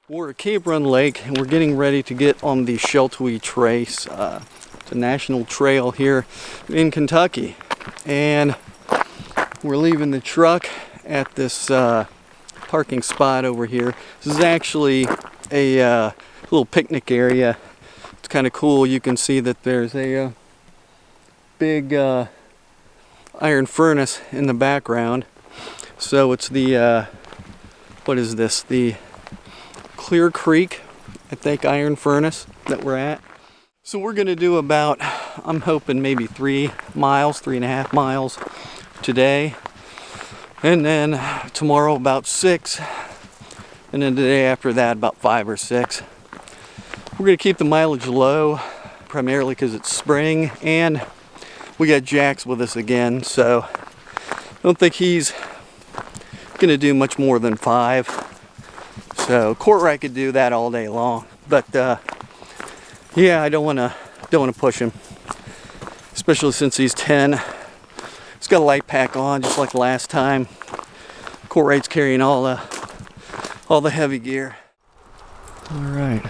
We're at Cave Run Lake and we're getting ready to get on the Sheltowee Trace. It's a national trail here in Kentucky. And we're leaving the truck at this parking spot over here. This is actually a little picnic area. It's kind of cool. You can see that there's a big iron furnace in the background. So it's the, what is this? The Clear Creek, I think, iron furnace that we're at. So we're gonna do about, I'm hoping maybe 3.5 miles today. And then tomorrow about 6. And then the day after that about 5 or 6. We're gonna keep the mileage low, primarily because it's spring and we got Jax with us again. So I don't think he's gonna do much more than 5. So COAR could do that all day long, but yeah, I don't want to push him, especially since he's 10. He's got a light pack on, just like last time. COAR's carrying all the heavy gear. All right,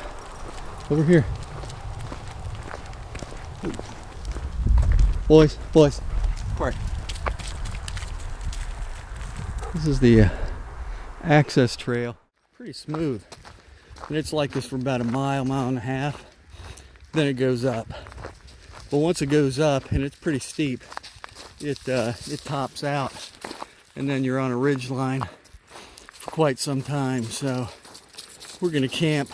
over here, boys. Quiet. This is the access trail. Pretty smooth, and it's like this for about a mile and a half. Then it goes up, but once it goes up, and it's pretty steep, it tops out, and then you're on a ridge line for quite some time. So we're gonna camp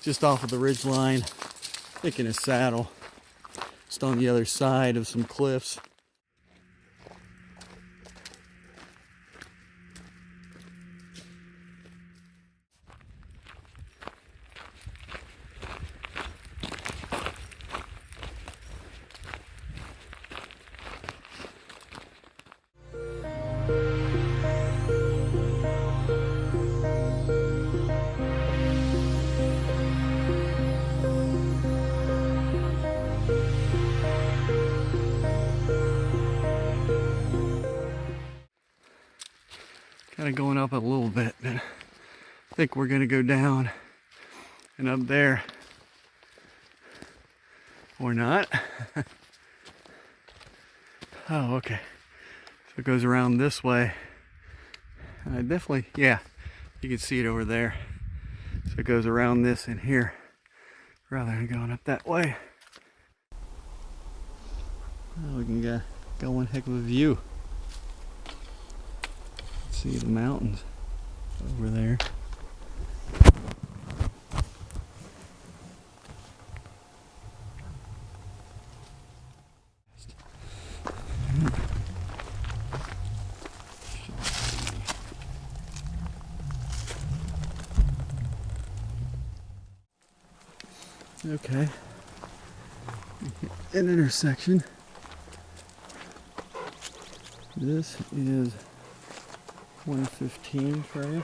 just off of the ridge line, I think in a saddle, just on the other side of some cliffs. Kind of going up a little bit, but I think we're going to go down and up there, or not. Oh, okay. So it goes around this way. And I definitely, yeah, you can see it over there. So it goes around this in here, rather than going up that way. Oh, we can get one heck of a view. See the mountains over there. Okay, an intersection. This is 115 trail.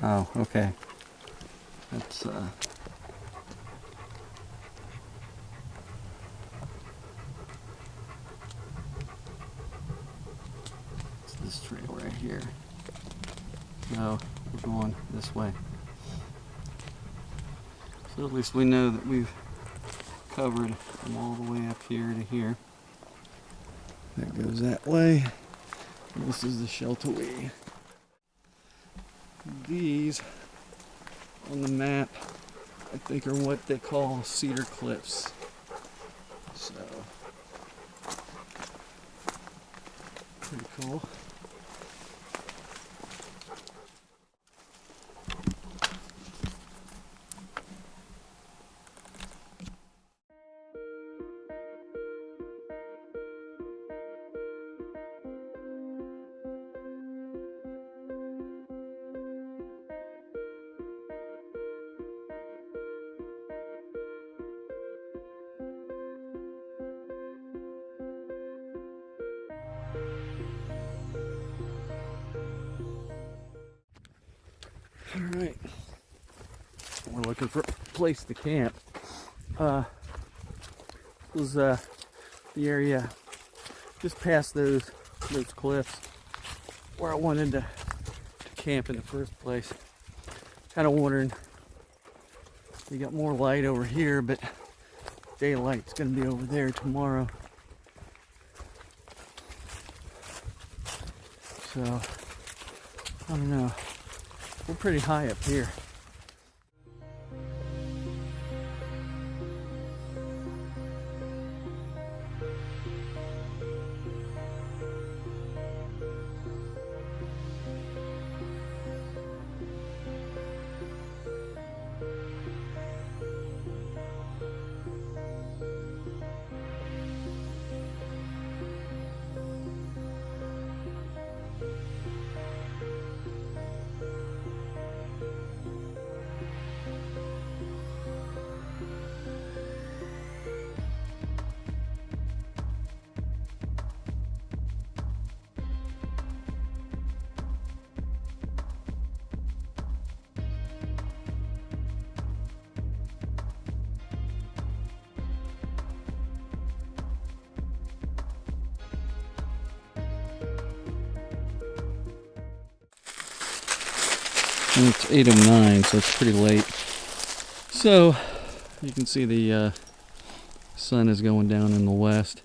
Oh, okay. That's it's this trail right here. No, we're going this way. So at least we know that we've covered from all the way up here to here. That goes that way. And this is the Sheltowee. These on the map, I think, are what they call Cedar Cliffs. So, pretty cool. All right, we're looking for a place to camp. This was the area just past those cliffs. where I wanted to camp in the first place. Kind of wondering, we got more light over here, but daylight's gonna be over there tomorrow. So, I don't know. We're pretty high up here. And it's 8:09, so it's pretty late. So you can see the sun is going down in the west.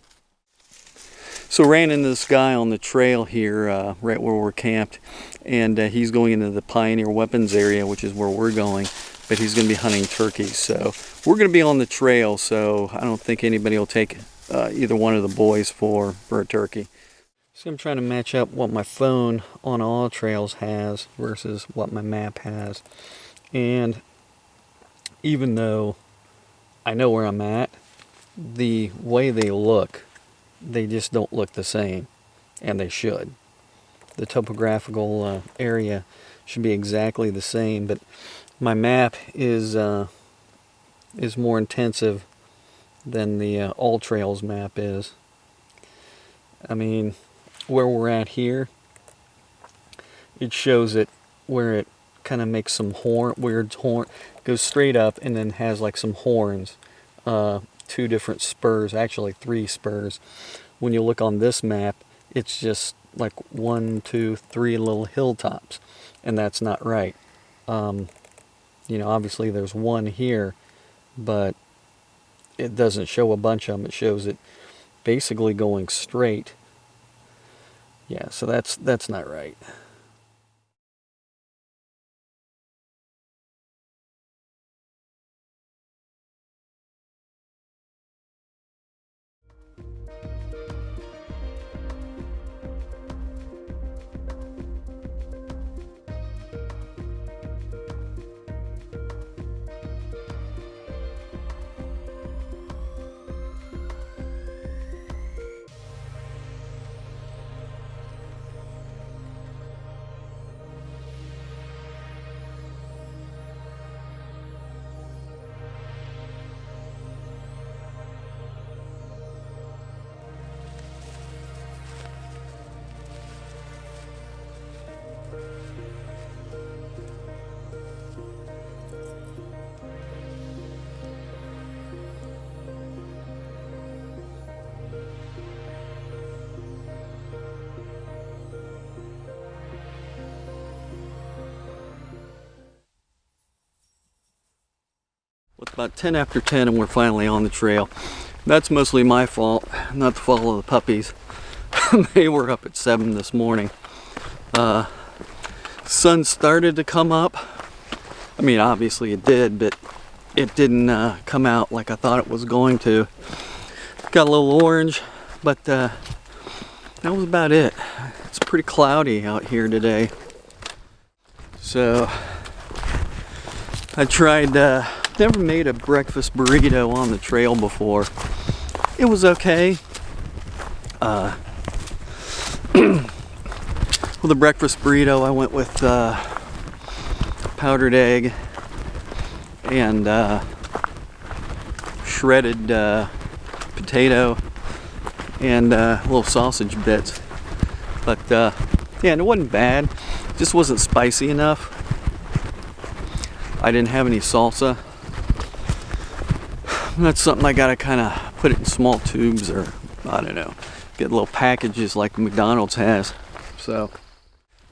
So ran into this guy on the trail here, right where we're camped, and he's going into the Pioneer Weapons area, which is where we're going, but he's going to be hunting turkeys. So we're going to be on the trail, so I don't think anybody will take either one of the boys for a turkey. So I'm trying to match up what my phone on all trails has versus what my map has. And even though I know where I'm at, the way they look, they just don't look the same, and they should. The topographical area should be exactly the same, but my map is more intensive than the All Trails map is. I mean, where we're at here, it shows it where it kind of makes some weird horn, goes straight up and then has like some horns, 2 different spurs, actually 3 spurs. When you look on this map, it's just like 1, 2, 3 little hilltops, and that's not right. You know, obviously there's one here, but it doesn't show a bunch of them. It shows it basically going straight. Yeah, so that's not right. It's about 10 after 10 and we're finally on the trail. That's mostly my fault, not the fault of the puppies. They were up at 7 this morning. Sun started to come up. I mean, obviously it did, but it didn't come out like I thought it was going to. Got a little orange, but that was about it. It's pretty cloudy out here today. So I tried, never made a breakfast burrito on the trail before. It was okay. With a breakfast burrito, I went with powdered egg and shredded potato and little sausage bits. But yeah, and it wasn't bad. It just wasn't spicy enough. I didn't have any salsa. That's something I gotta kind of put it in small tubes, or I don't know, get little packages like McDonald's has. So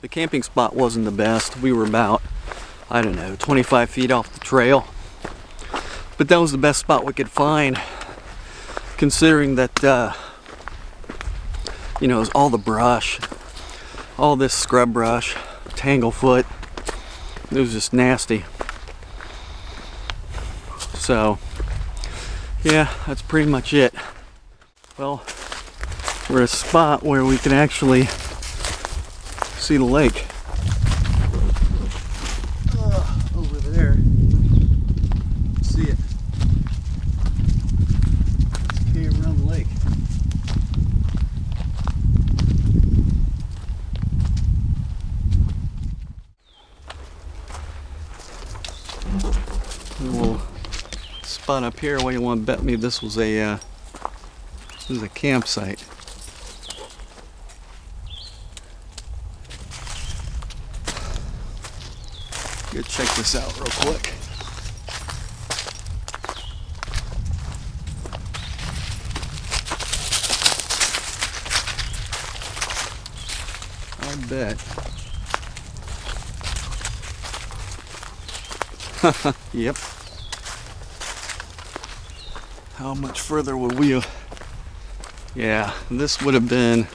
The camping spot wasn't the best. We were about, I don't know, 25 feet off the trail. But that was the best spot we could find, considering that, you know, it was all the brush, all this scrub brush, tanglefoot. It was just nasty. So, yeah, that's pretty much it. Well, we're at a spot where we can actually see the lake. Over there. See it. Okay, around the lake. A little spot up here. Why you want to bet me this was a campsite? Go check this out real quick. I bet. Yep. How much further would we have? Yeah, this would have been.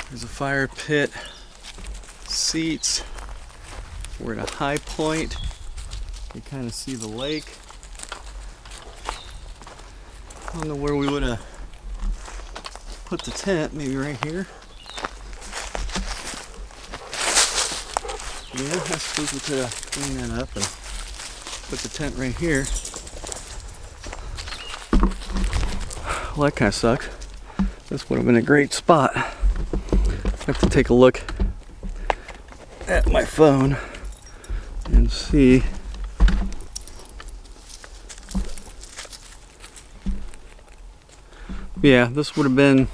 There's a fire pit. Seats. We're at a high point. You kind of see the lake. I don't know where we would have put the tent. Maybe right here. Yeah, I suppose we could have cleaned that up and put the tent right here. Well, that kind of sucks. This would have been a great spot. I have to take a look at my phone and see. Yeah, this would have been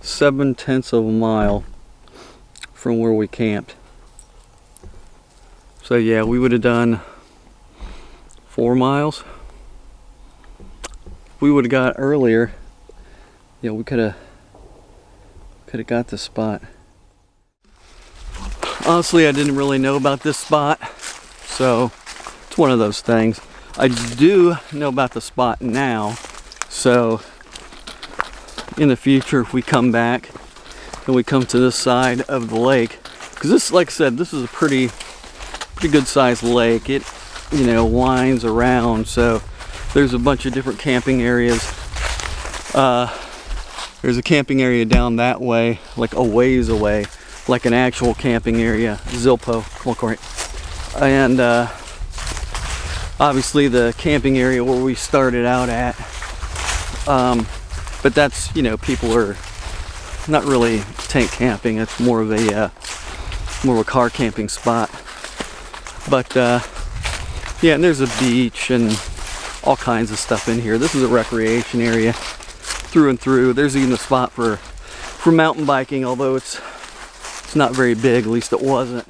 7/10 of a mile from where we camped. So yeah, we would have done 4 miles. If we would have got earlier, yeah, we could have got this spot. Honestly, I didn't really know about this spot, so it's one of those things. I do know about the spot now, so in the future, if we come back and we come to this side of the lake, because this, like I said, this is a pretty good sized lake. It, you know, winds around, so there's a bunch of different camping areas. There's a camping area down that way, like a ways away, like an actual camping area, Zilpo, come on, Corey. And obviously the camping area where we started out at. But that's, you know, people are not really tent camping. It's more of a car camping spot. But yeah, and there's a beach and all kinds of stuff in here. This is a recreation area through and through. There's even a spot for mountain biking, although it's not very big, at least it wasn't.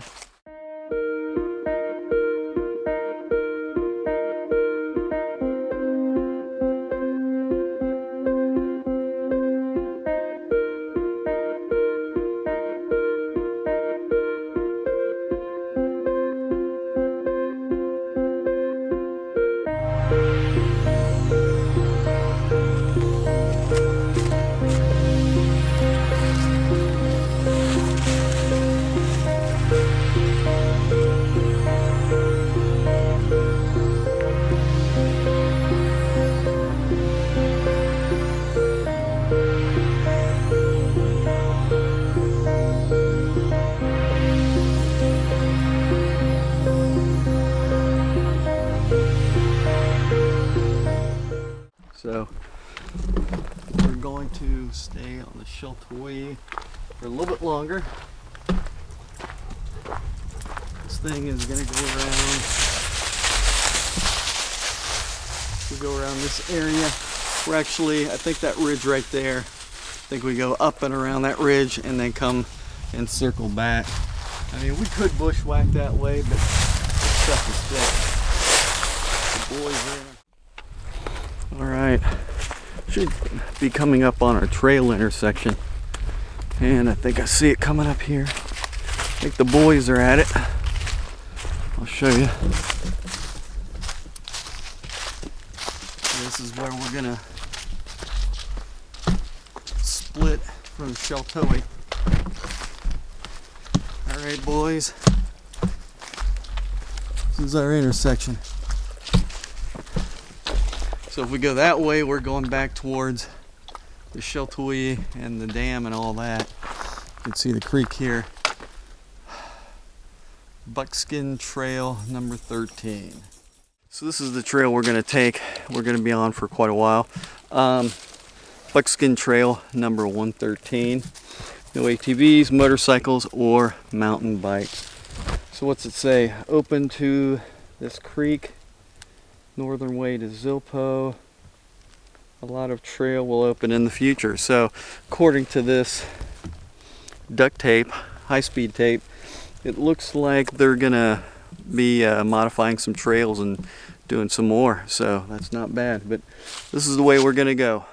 So we're going to stay on the Sheltowee for a little bit longer. This thing is going to go around. We go around this area. We're actually, I think that ridge right there. I think we go up and around that ridge and then come and circle back. I mean, we could bushwhack that way, but stuff is thick. The boys are in. All right, should be coming up on our trail intersection. And I think I see it coming up here. I think the boys are at it. I'll show you. This is where we're gonna split from Sheltowee. All right, boys. This is our intersection. So if we go that way, we're going back towards the Sheltowee and the dam and all that. You can see the creek here. Buckskin Trail number 13. So this is the trail we're going to take. We're going to be on for quite a while. Buckskin Trail number 113. No ATVs, motorcycles, or mountain bikes. So what's it say? Open to this creek. Northern way to Zilpo. A lot of trail will open in the future. So according to this duct tape, high-speed tape, it looks like they're gonna be modifying some trails and doing some more. So that's not bad, but this is the way we're gonna go.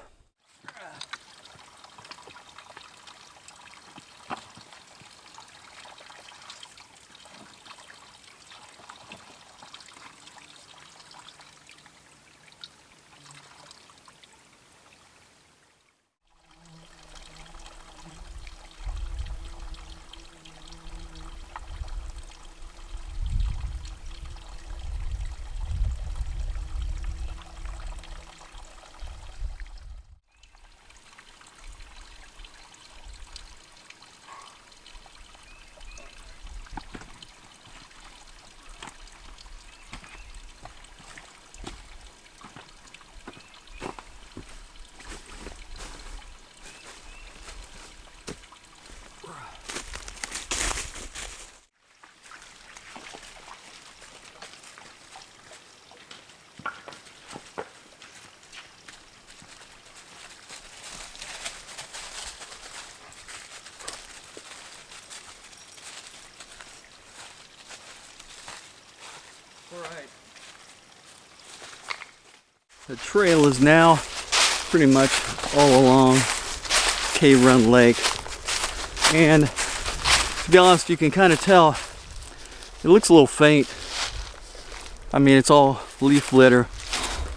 Alright. The trail is now pretty much all along Cave Run Lake. And to be honest, you can kind of tell it looks a little faint. I mean, it's all leaf litter,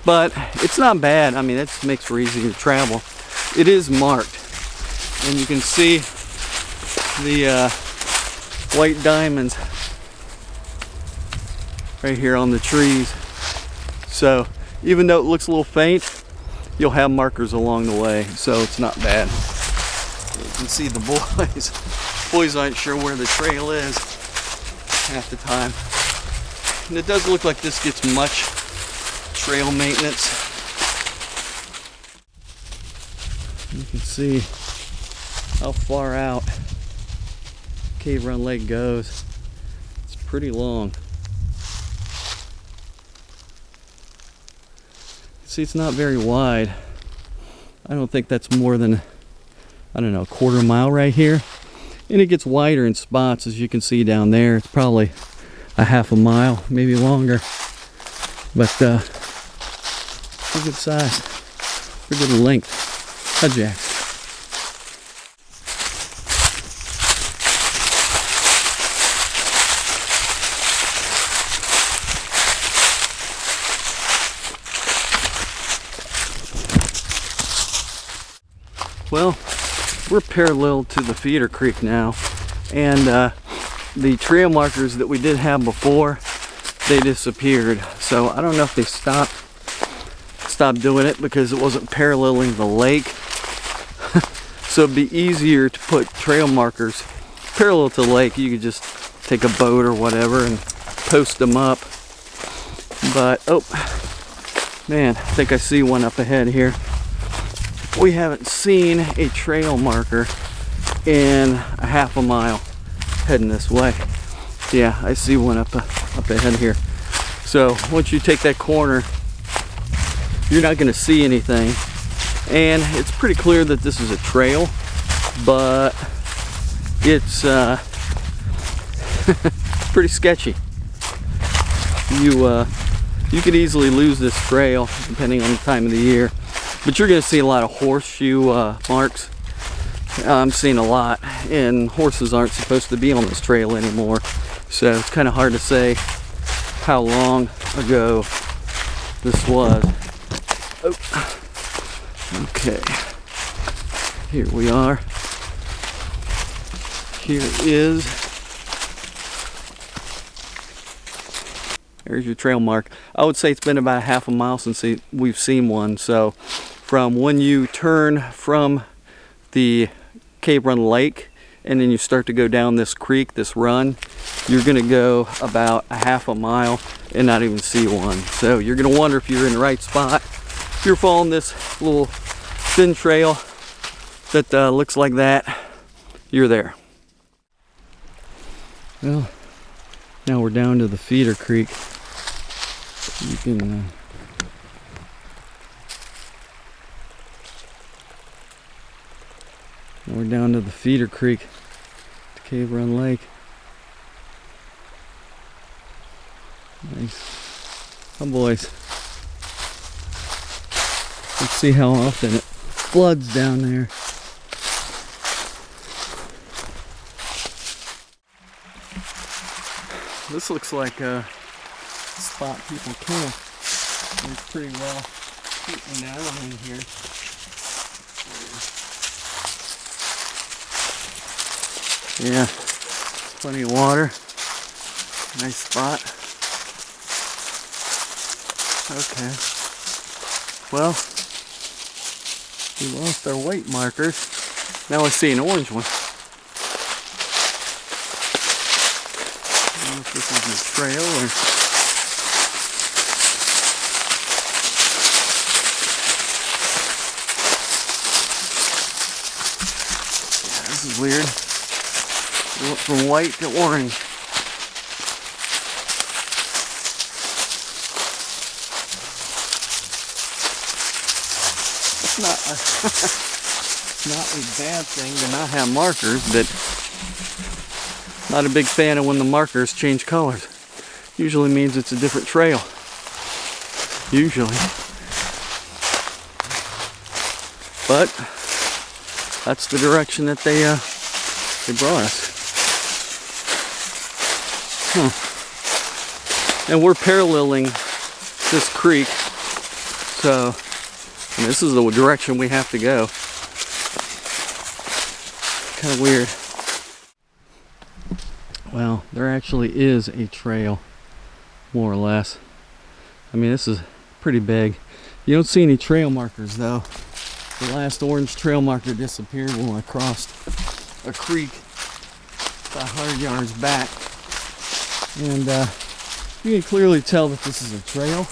but it's not bad. I mean, it makes for easy to travel. It is marked, and you can see the white diamonds right here on the trees. So even though it looks a little faint, you'll have markers along the way, so it's not bad. You can see the boys. Boys aren't sure where the trail is half the time. And it does look like this gets much trail maintenance. You can see how far out Cave Run Lake goes. It's pretty long. See, it's not very wide. I don't think that's more than, I don't know, a quarter mile right here. And it gets wider in spots, as you can see down there. It's probably a half a mile, maybe longer. But it's a good size, pretty good length. Huh, Jack? Well, we're parallel to the feeder creek now, and the trail markers that we did have before, they disappeared. So I don't know if they stopped doing it because it wasn't paralleling the lake. So it'd be easier to put trail markers parallel to the lake. You could just take a boat or whatever and post them up. But oh man, I think I see one up ahead here. We haven't seen a trail marker in a half a mile heading this way. Yeah, I see one up ahead here. So once you take that corner, you're not going to see anything. And it's pretty clear that this is a trail, but it's pretty sketchy. You could easily lose this trail depending on the time of the year. But you're going to see a lot of horseshoe marks I'm seeing a lot, and horses aren't supposed to be on this trail anymore, so it's kind of hard to say how long ago this was. Oh. Okay, here we are. Here is, there's your trail mark. I would say it's been about half a mile since we've seen one. So from when you turn from the Cave Run Lake and then you start to go down this creek, this run, you're gonna go about a half a mile and not even see one. So you're gonna wonder if you're in the right spot. If you're following this little thin trail that looks like that, you're there. Well, now we're down to the feeder creek. You can we're down to the feeder creek to Cave Run Lake. Nice. Oh boys. Let's see how often it floods down there. This looks like a spot people camp. It's pretty well eaten down in here. Yeah, plenty of water. Nice spot. Okay. Well, we lost our white markers. Now I see an orange one. I don't know if this is a trail or... Yeah, this is weird. We went from white to orange. It's not a bad thing to not have markers, but not a big fan of when the markers change colors. Usually means it's a different trail. Usually. But that's the direction that they brought us. And we're paralleling this creek, so this is the direction we have to go. Kind of weird. Well, there actually is a trail, more or less. I mean, this is pretty big. You don't see any trail markers though. The last orange trail marker disappeared when I crossed a creek about 100 yards back. And you can clearly tell that this is a trail,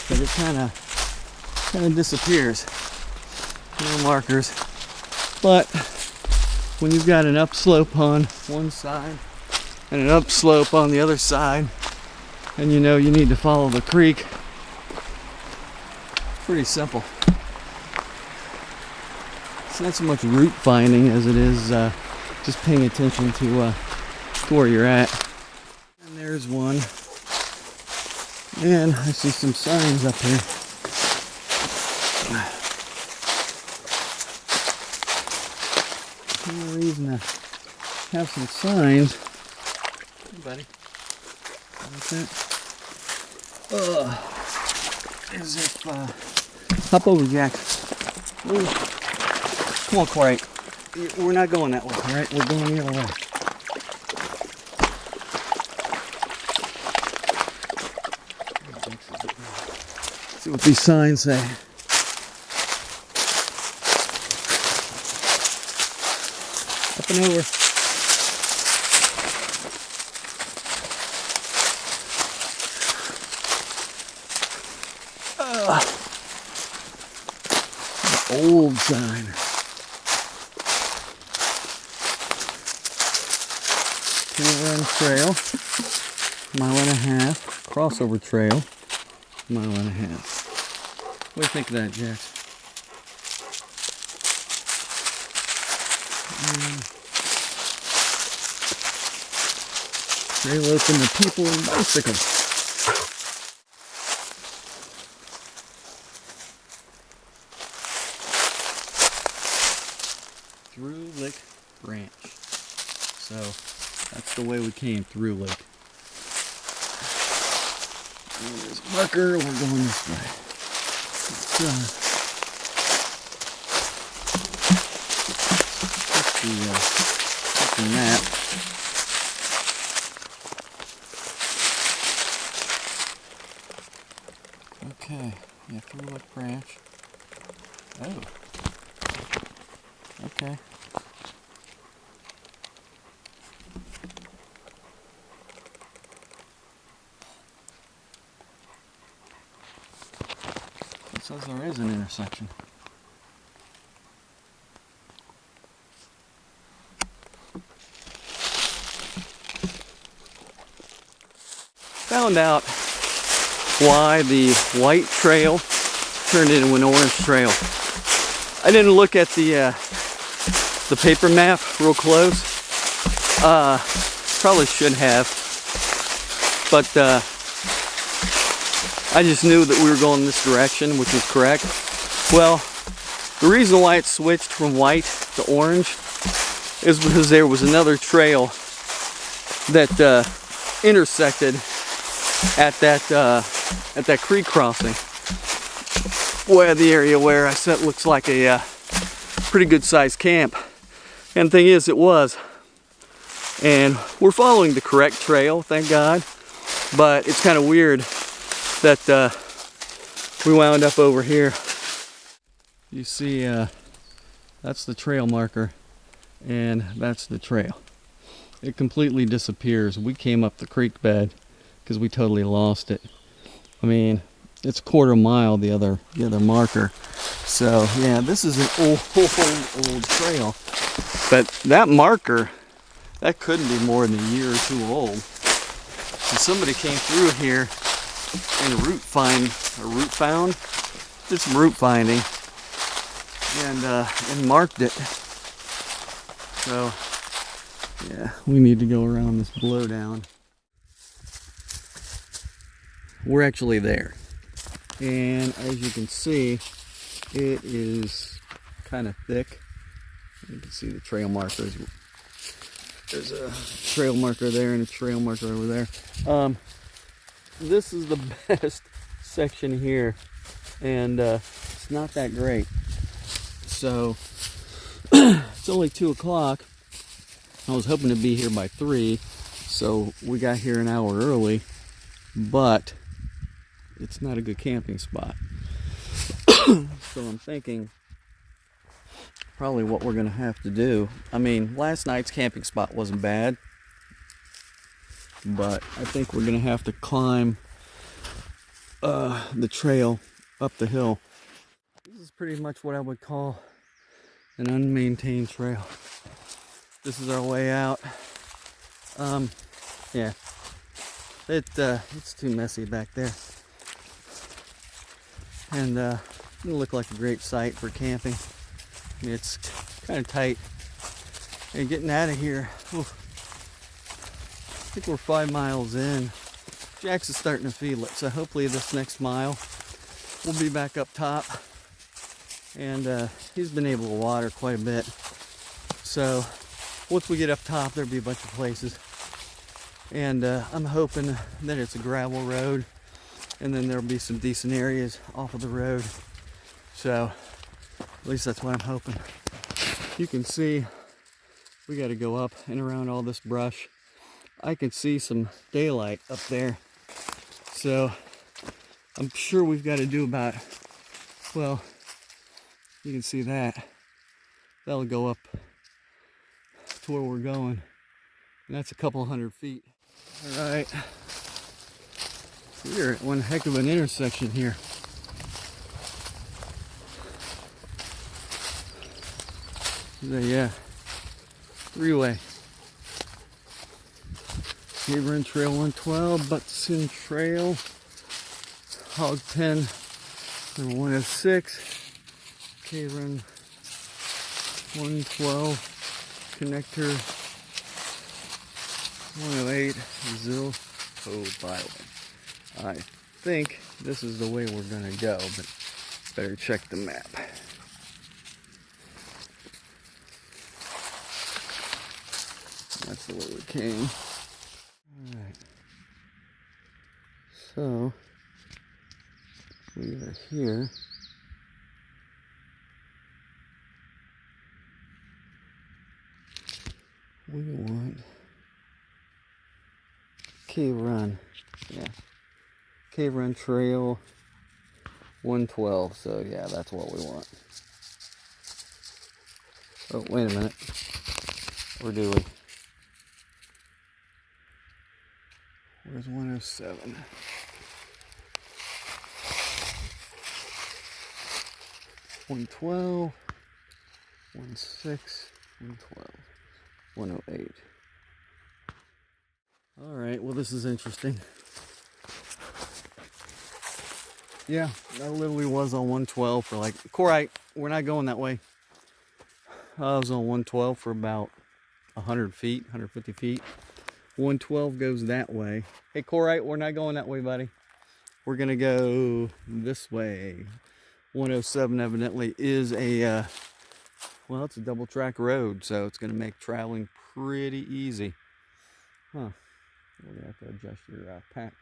but it kind of disappears. No markers. But when you've got an upslope on one side and an upslope on the other side, and you know you need to follow the creek, pretty simple. It's not so much route finding as it is just paying attention to where you're at. And there's one. And I see some signs up here. No reason to have some signs. Hey, buddy. Like that. As if, hop over, Jack. Ooh. Come on, Corey. We're not going that way, alright? We're going the other way. See what these signs say. Up and over. Old sign. Run trail, mile and a half. Crossover trail, mile and a half. What do you think of that, Jack? Trail open to people and bicycles. That's the way we came through, like. And there's a marker, we're going this way. That's the map. Okay, yeah, through a branch. Oh. Okay. It says there is an intersection. Found out why the white trail turned into an orange trail. I didn't look at the paper map real close. Probably should have, but I just knew that we were going this direction, which was correct. Well, the reason why it switched from white to orange is because there was another trail that intersected at that creek crossing, where the area where I said looks like a pretty good sized camp. And the thing is, it was. And we're following the correct trail, thank God. But it's kind of weird that we wound up over here. You see, that's the trail marker, and that's the trail. It completely disappears. We came up the creek bed because we totally lost it. I mean, it's a quarter mile, the other marker. So yeah, this is an old trail. But that marker, that couldn't be more than a year or two old. And somebody came through here and did some route finding, and marked it. So yeah, we need to go around this blowdown. We're actually there, and as you can see, it is kind of thick. You can see the trail markers. There's a trail marker there and a trail marker over there. This is the best section here, and it's not that great. So it's only 2 o'clock. I was hoping to be here by 3, so we got here an hour early, but it's not a good camping spot. So I'm thinking probably what we're gonna have to do. I mean, last night's camping spot wasn't bad, but I think we're gonna have to climb the trail up the hill. This is pretty much what I would call an unmaintained trail. This is our way out. Yeah, it's too messy back there, and it doesn't look like a great site for camping. I mean, it's kind of tight. And getting out of here, I think we're 5 miles in. Jax is starting to feel it, so hopefully this next mile we'll be back up top. And he's been able to water quite a bit. So once we get up top, there'll be a bunch of places. And I'm hoping that it's a gravel road, and then there'll be some decent areas off of the road. So at least that's what I'm hoping. You can see we got to go up and around all this brush. I can see some daylight up there. So I'm sure we've got to do about, well, you can see that. That'll go up to where we're going. And that's a couple 100 feet. All right. We're at one heck of an intersection here. Yeah, 3-way. Run Trail 112, Butson Trail, Hog Pen number 106, Run 112, Connector 108, Zilpo Byway. I think this is the way we're gonna go, but better check the map. That's the way we came. Alright. So, we are here. We want Cave Run. Yeah. Cave Run Trail 112. So, yeah, that's what we want. Oh, wait a minute. Or do we? Where's 107? 112, 16, 112, 108. All right, well, this is interesting. Yeah, that literally was on 112 for like, COAR, we're not going that way. I was on 112 for about 100 feet, 150 feet. 112 goes that way. Hey, COAR, we're not going that way, buddy. We're gonna go this way. 107 evidently is a, well, it's a double track road, so it's gonna make traveling pretty easy. Huh, we're gonna have to adjust your pack.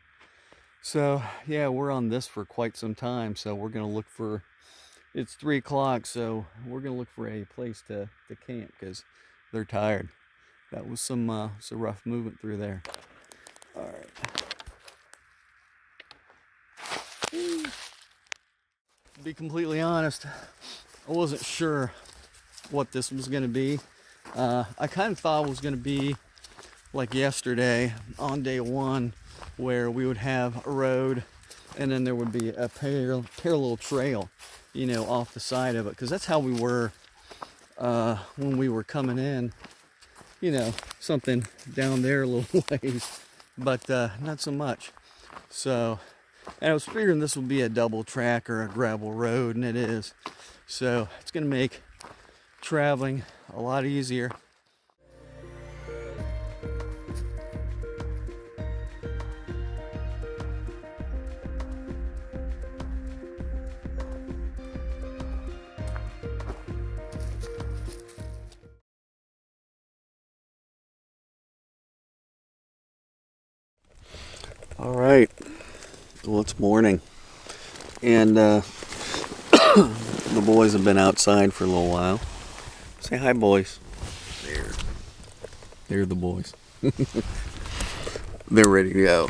So, yeah, we're on this for quite some time, so we're gonna look for, it's 3 o'clock, so we're gonna look for a place to camp, because they're tired. That was some rough movement through there. All right. To be completely honest, I wasn't sure what this was going to be. I kind of thought it was going to be like yesterday on day one, where we would have a road and then there would be a parallel trail, you know, off the side of it, because that's how we were when we were coming in, you know, something down there a little ways, but not so much. So, and I was figuring this would be a double track or a gravel road, and it is. So it's going to make traveling a lot easier. All right. Well, it's morning, and the boys have been outside for a little while. Say hi, boys. They're the boys. They're ready to go.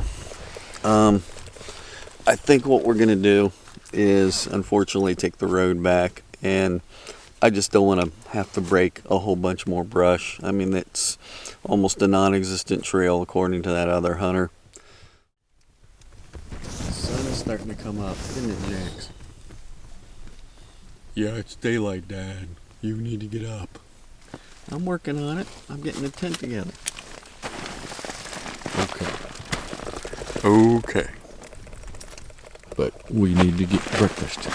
I think what we're gonna do is, unfortunately, take the road back, and I just don't want to have to break a whole bunch more brush. I mean, it's almost a non-existent trail according to that other hunter. The sun is starting to come up, isn't it, Jax? Yeah, it's daylight, Dad. You need to get up. I'm working on it. I'm getting the tent together. Okay. But we need to get breakfast.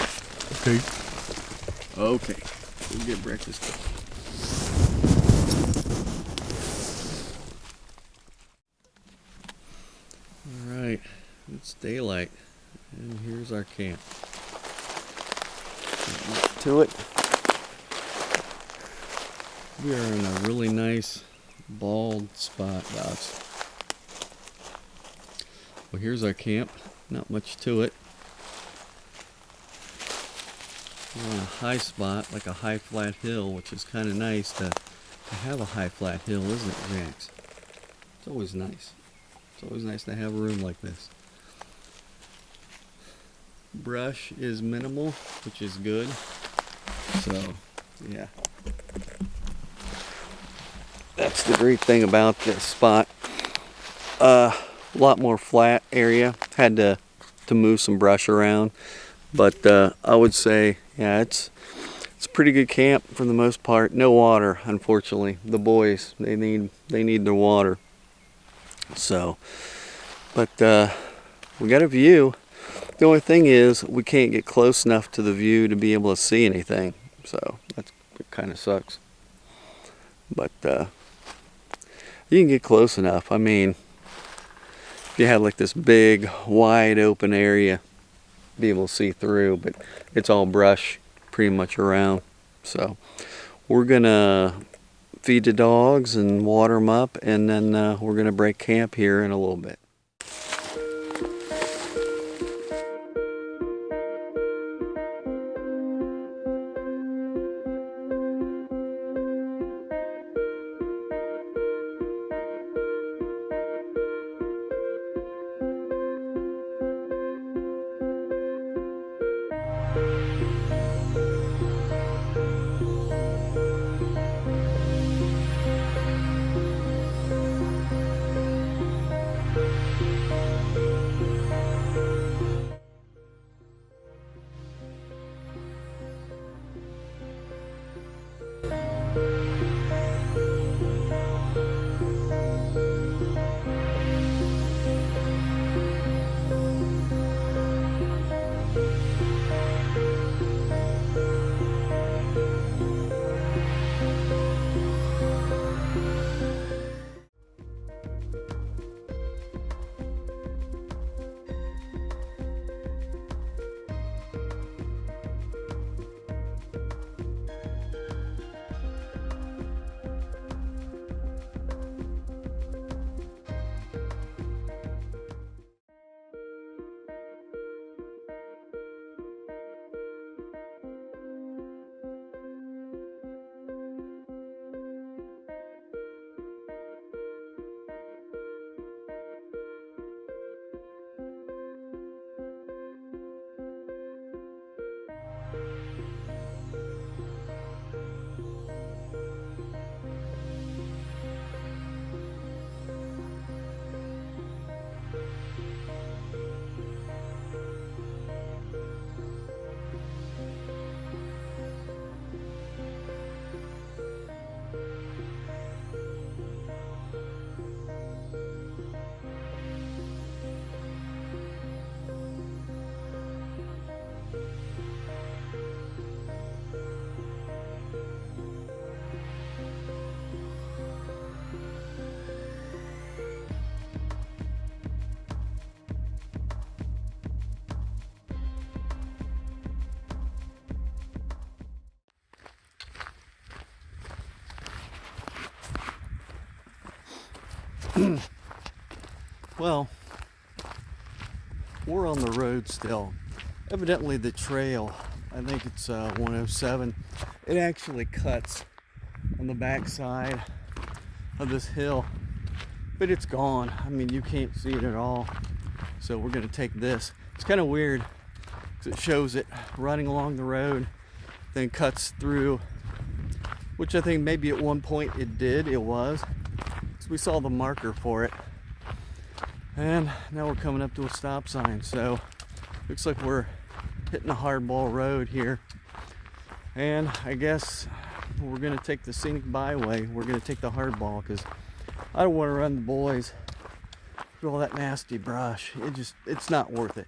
Okay. We'll get breakfast. Alright. It's daylight. And here's our camp. To it. We are in a really nice bald spot, guys. Well, here's our camp. Not much to it. We're on a high spot, like a high flat hill, which is kind of nice to have a high flat hill, isn't it, Jax? It's always nice. It's always nice to have a room like this. Brush is minimal, which is good. So, yeah. That's the great thing about this spot. A lot more flat area. Had to move some brush around, but I would say, yeah, it's a pretty good camp for the most part. No water, unfortunately. The boys, they need their water. So, but we got a view. The only thing is, we can't get close enough to the view to be able to see anything. So it kind of sucks. But you can get close enough. I mean, if you had like this big, wide open area, be able to see through, but it's all brush pretty much around. So we're gonna feed the dogs and water them up, and then we're going to break camp here in a little bit. Well, we're on the road still. Evidently the trail, I think it's 107, it actually cuts on the back side of this hill, but it's gone. I mean, you can't see it at all. So we're gonna take this. It's kind of weird because it shows it running along the road, then cuts through, which I think maybe at one point it was. So we saw the marker for it. And now we're coming up to a stop sign, so looks like we're hitting a hardball road here. And I guess we're gonna take the scenic byway. We're gonna take the hardball because I don't want to run the boys through all that nasty brush. It's not worth it.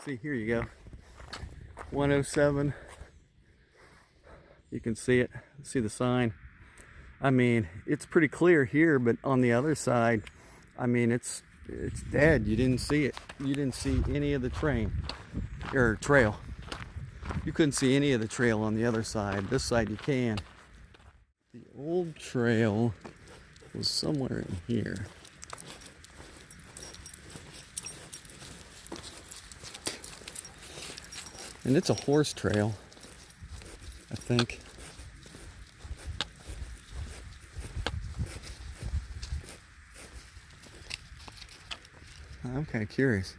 See, here you go. 107. You can see it. See the sign. I mean, it's pretty clear here, but on the other side, I mean, it's dead. You didn't see it. You didn't see any of the trail. You couldn't see any of the trail on the other side. This side you can. The old trail was somewhere in here. And it's a horse trail, I think. I'm kind of curious.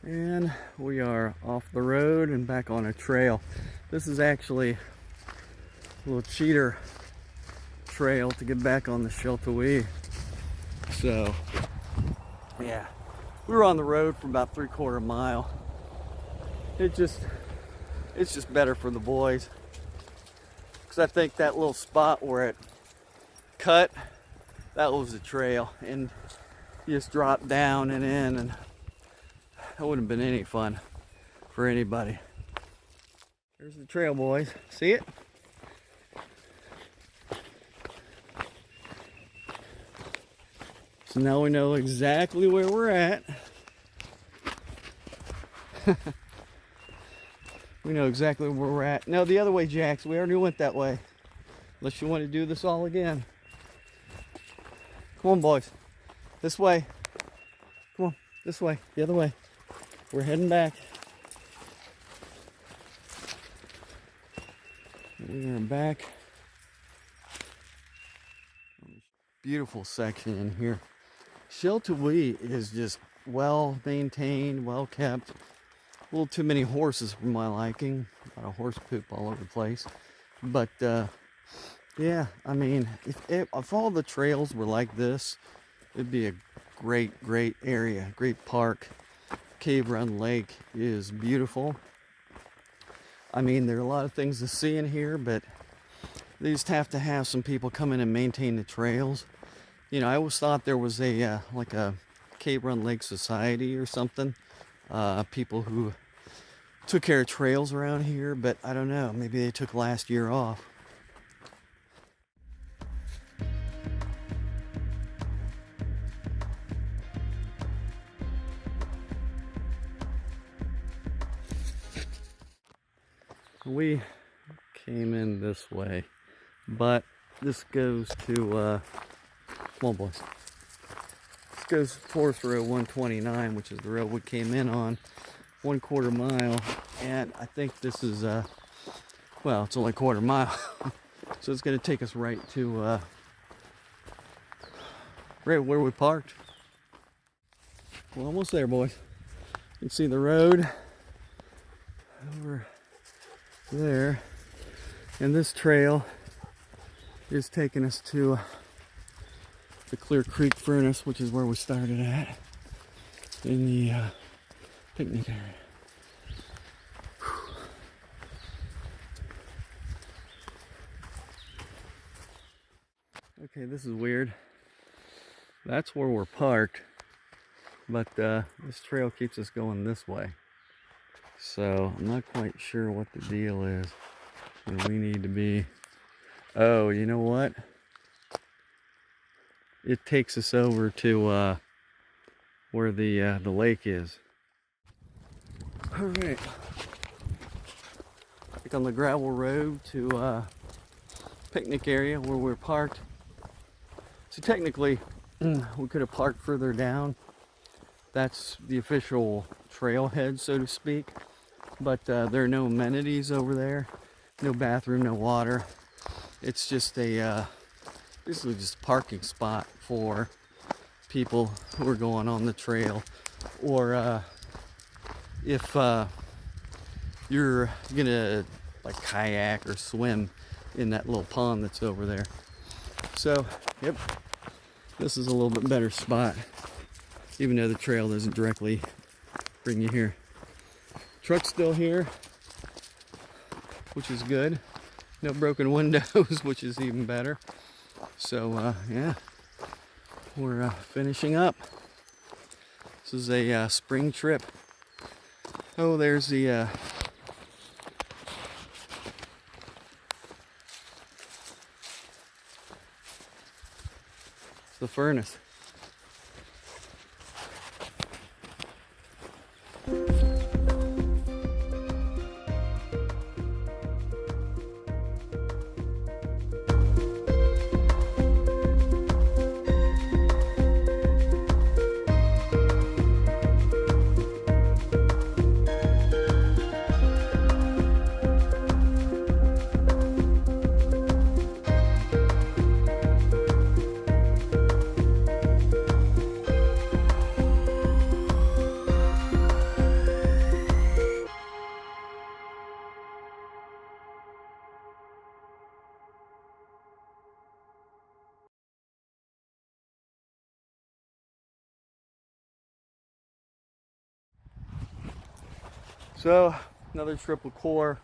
And we are off the road and back on a trail. This is actually a little cheater trail to get back on the Sheltowee. So, yeah, we were on the road for about 3/4 mile. It's just better for the boys. Because I think that little spot where it cut, that was the trail, and you just dropped down and in, and that wouldn't have been any fun for anybody. There's the trail, boys. See it? So now we know exactly where we're at. We know exactly where we're at. No, the other way, Jax. We already went that way. Unless you want to do this all again. Come on, boys. This way. Come on, this way. The other way. We're heading back. We are back. Beautiful section in here. Sheltowee is just well maintained, well kept. A little too many horses for my liking. A lot of horse poop all over the place. But yeah, I mean, if all the trails were like this, it'd be a great area, great park. Cave Run Lake is beautiful. I mean, there are a lot of things to see in here, but they just have to have some people come in and maintain the trails. You know, I always thought there was a like a Cave Run Lake Society or something. People who took care of trails around here, but I don't know. Maybe they took last year off. We came in this way, but this goes to come on, boys. This goes Forest Road 129, which is the road we came in on, 1/4 mile, and I think this is well, it's only 1/4 mile, so it's going to take us right to right where we parked. We're almost there, boys. You can see the road over there, and this trail is taking us to the Clear Creek Furnace, which is where we started at in the picnic area. Okay, this is weird. That's where we're parked, but this trail keeps us going this way. So I'm not quite sure what the deal is. And we need to be... Oh, you know what? It takes us over to where the lake is. All right. Like on the gravel road to picnic area where we're parked. So technically, we could have parked further down. That's the official trailhead, so to speak. But there are no amenities over there. No bathroom, no water. It's just a basically just a parking spot for people who are going on the trail, or if you're gonna like kayak or swim in that little pond that's over there. So, yep, this is a little bit better spot, even though the trail doesn't directly bring you here. Truck's still here, which is good. No broken windows, which is even better. So yeah, we're finishing up. This is a spring trip. Oh, there's the furnace. So another trip with COAR,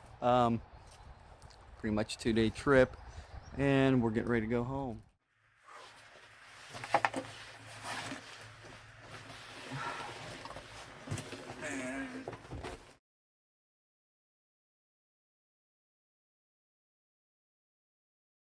pretty much a 2-day trip, and we're getting ready to go home.